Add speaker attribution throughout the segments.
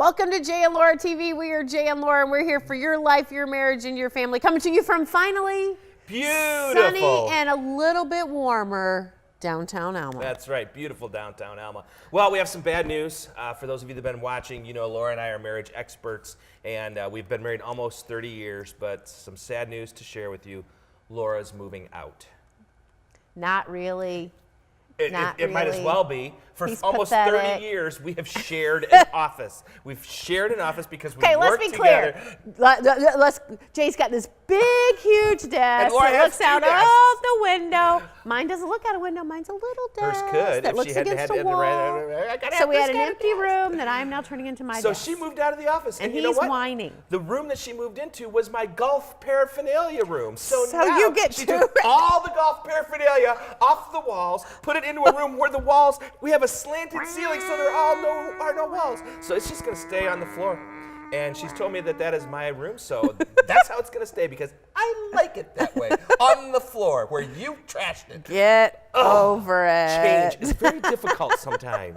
Speaker 1: Welcome to Jay and Laura TV. We are Jay and Laura, and we're here for your life, your marriage, and your family. Coming to you from finally
Speaker 2: beautiful,
Speaker 1: sunny and a little bit warmer downtown Alma.
Speaker 2: That's right, beautiful downtown Alma. Well, we have some bad news. For those of you that have been watching, you know Laura and I are marriage experts, and we've been married almost 30 years, but some sad news to share with you. Laura's moving out.
Speaker 1: Not really.
Speaker 2: It might as well be. For almost
Speaker 1: pathetic.
Speaker 2: 30 years, we have shared an office. We've shared an office because we work together.
Speaker 1: Let's be clear. Jay's got this big, huge desk that looks out of the window. Mine doesn't look out a window. Mine's a little desk that looks against the wall. So we had an empty room that I am now turning into my desk.
Speaker 2: So she moved out of the office.
Speaker 1: And
Speaker 2: you know what?
Speaker 1: whining.
Speaker 2: The room that she moved into was my golf paraphernalia room. So now
Speaker 1: you get
Speaker 2: she took all the golf paraphernalia off the walls, put it into a room where the walls, we have a slanted ceiling, so there are no walls. So it's just going to stay on the floor. And she's told me that that is my room, so that's how it's going to stay because I like it that way, on the floor where you trashed it.
Speaker 1: Get over it.
Speaker 2: Change is very difficult sometimes.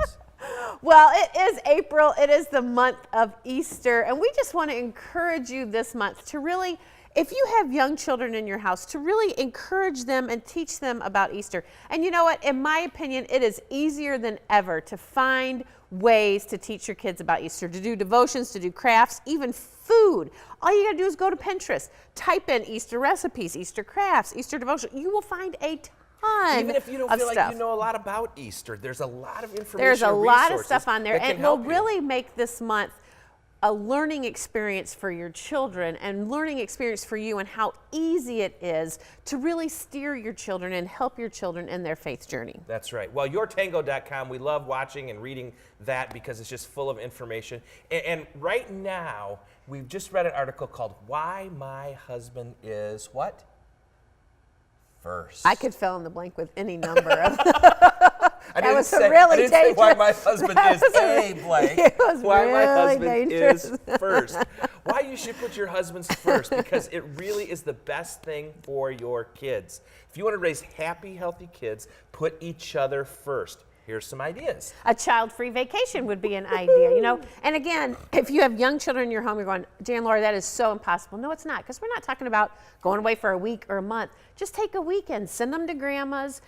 Speaker 1: Well, it is April. It is the month of Easter, and we just want to encourage you this month to really, if you have young children in your house, to really encourage them and teach them about Easter. And you know what? In my opinion, it is easier than ever to find ways to teach your kids about Easter, to do devotions, to do crafts, even food. All you gotta do is go to Pinterest, type in Easter recipes, Easter crafts, Easter devotion. You will find a ton
Speaker 2: Even if you don't
Speaker 1: of
Speaker 2: feel
Speaker 1: stuff.
Speaker 2: like you know a lot about Easter, there's a lot of information.
Speaker 1: There's a lot of
Speaker 2: resources
Speaker 1: stuff on there,
Speaker 2: that
Speaker 1: and will really make this month a learning experience for your children and learning experience for you, and how easy it is to really steer your children and help your children in their faith journey.
Speaker 2: That's right. Well, yourtango.com, we love watching and reading that because it's just full of information. And right now, we've just read an article called Why My Husband Is What? First.
Speaker 1: I could fill in the blank with any number of
Speaker 2: I didn't say why my husband is a blank.
Speaker 1: It was
Speaker 2: why
Speaker 1: really
Speaker 2: my husband
Speaker 1: dangerous.
Speaker 2: is first. Why you should put your husbands first, because it really is the best thing for your kids. If you want to raise happy, healthy kids, put each other first. Here's some ideas.
Speaker 1: A child-free vacation would be an idea, you know. And again, if you have young children in your home, you're going, Jay and Laura, that is so impossible. No, it's not, because we're not talking about going away for a week or a month. Just take a weekend, send them to grandma's,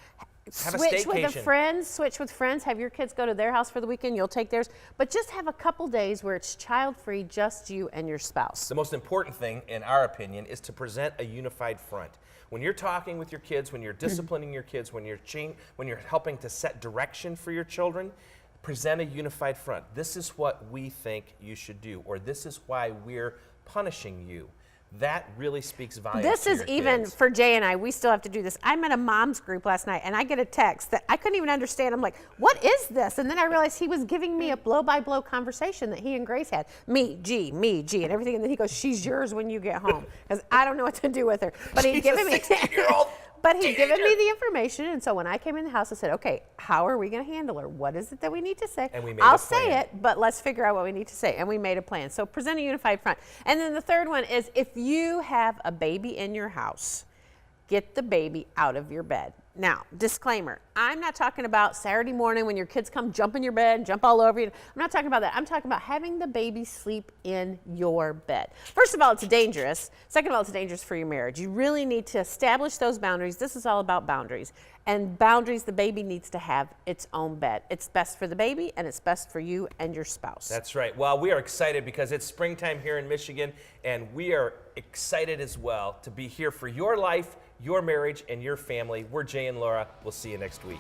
Speaker 1: switch with friends, have your kids go to their house for the weekend, you'll take theirs. But just have a couple days where it's child-free, just you and your spouse.
Speaker 2: The most important thing, in our opinion, is to present a unified front. When you're talking with your kids, when you're disciplining your kids, when you're helping to set direction for your children, present a unified front. This is what we think you should do, or this is why we're punishing you. That really speaks volumes.
Speaker 1: This is even for Jay and I. We still have to do this. I'm in a mom's group last night, and I get a text that I couldn't even understand. I'm like, "What is this?" And then I realized he was giving me a blow-by-blow conversation that he and Grace had. Me, G, and everything. And then he goes, "She's yours when you get home," because I don't know what to do with her. But he'd given me. But he'd given me the information, and so when I came in the house, I said, okay, how are we going to handle her? What is it that we need to say?
Speaker 2: And we made
Speaker 1: I'll
Speaker 2: a plan.
Speaker 1: say it, but let's figure out what we need to say. And we made a plan. So present a unified front. And then the third one is, if you have a baby in your house, get the baby out of your bed. Now, disclaimer, I'm not talking about Saturday morning when your kids come jump in your bed and jump all over you. I'm not talking about that. I'm talking about having the baby sleep in your bed. First of all, it's dangerous. Second of all, it's dangerous for your marriage. You really need to establish those boundaries. This is all about boundaries. And boundaries, the baby needs to have its own bed. It's best for the baby, and it's best for you and your spouse.
Speaker 2: That's right. Well, we are excited because it's springtime here in Michigan, and we are excited as well to be here for your life, your marriage, and your family. We're Jay and Laura. We'll see you next week.